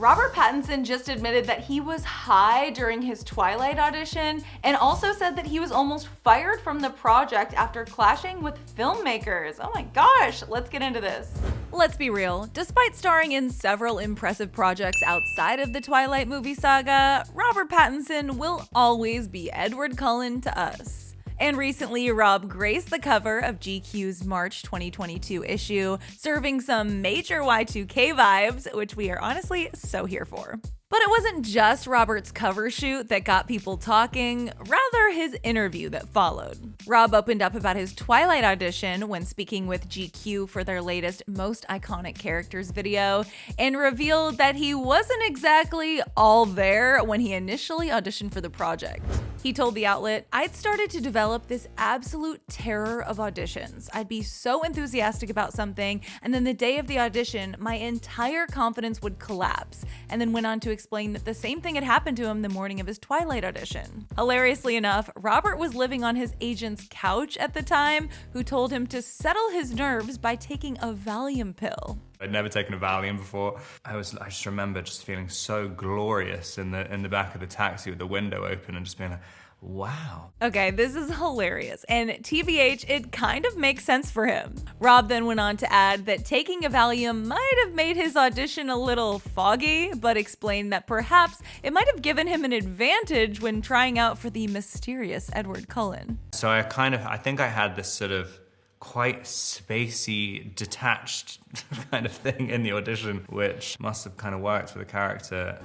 Robert Pattinson just admitted that he was high during his Twilight audition and also said that he was almost fired from the project after clashing with filmmakers. Oh my gosh, let's get into this. Let's be real, despite starring in several impressive projects outside of the Twilight movie saga, Robert Pattinson will always be Edward Cullen to us. And recently, Rob graced the cover of GQ's March 2022 issue, serving some major Y2K vibes, which we are honestly so here for. But it wasn't just Robert's cover shoot that got people talking, rather his interview that followed. Rob opened up about his Twilight audition when speaking with GQ for their latest Most Iconic Characters video, and revealed that he wasn't exactly all there when he initially auditioned for the project. He told the outlet, "I'd started to develop this absolute terror of auditions. I'd be so enthusiastic about something, and then the day of the audition, my entire confidence would collapse," and then went on to explain that the same thing had happened to him the morning of his Twilight audition. Hilariously enough, Robert was living on his agent's couch at the time, who told him to settle his nerves by taking a Valium pill. I'd never taken a Valium before. I just remember just feeling so glorious in the back of the taxi with the window open and just being like, wow. Okay, this is hilarious, and TBH, it kind of makes sense for him. Rob then went on to add that taking a Valium might have made his audition a little foggy, but explained that perhaps it might have given him an advantage when trying out for the mysterious Edward Cullen. So I think I had this sort of quite spacey, detached kind of thing in the audition, which must have kind of worked for the character.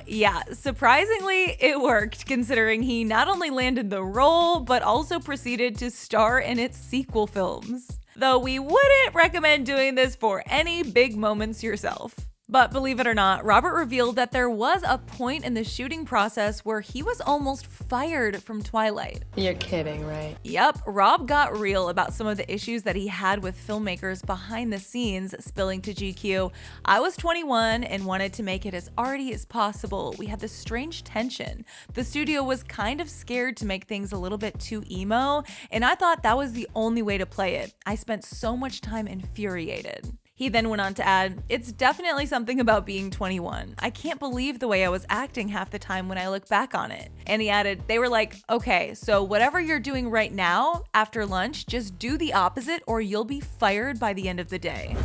Yeah, surprisingly, it worked, considering he not only landed the role, but also proceeded to star in its sequel films. Though we wouldn't recommend doing this for any big moments yourself. But believe it or not, Robert revealed that there was a point in the shooting process where he was almost fired from Twilight. You're kidding, right? Yep, Rob got real about some of the issues that he had with filmmakers behind the scenes, spilling to GQ, "I was 21 and wanted to make it as arty as possible. We had this strange tension. The studio was kind of scared to make things a little bit too emo, and I thought that was the only way to play it. I spent so much time infuriated." He then went on to add, "It's definitely something about being 21. I can't believe the way I was acting half the time when I look back on it." And he added, "They were like, okay, so whatever you're doing right now, after lunch, just do the opposite or you'll be fired by the end of the day."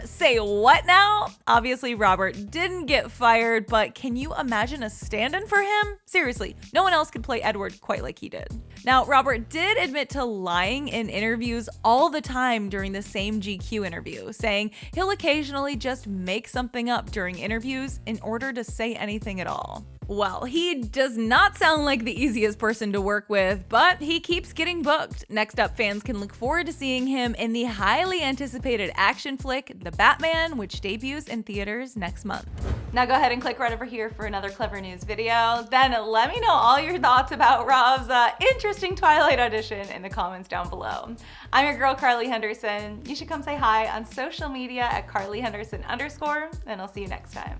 Say what now? Obviously, Robert didn't get fired, but can you imagine a stand-in for him? Seriously, no one else could play Edward quite like he did. Now, Robert did admit to lying in interviews all the time during the same GQ interview, saying he'll occasionally just make something up during interviews in order to say anything at all. Well, he does not sound like the easiest person to work with, but he keeps getting booked. Next up, fans can look forward to seeing him in the highly anticipated action flick, The Batman, which debuts in theaters next month. Now go ahead and click right over here for another Clevver News video. Then let me know all your thoughts about Rob's interesting Twilight audition in the comments down below. I'm your girl, Carly Henderson. You should come say hi on social media at @CarlyHenderson_, and I'll see you next time.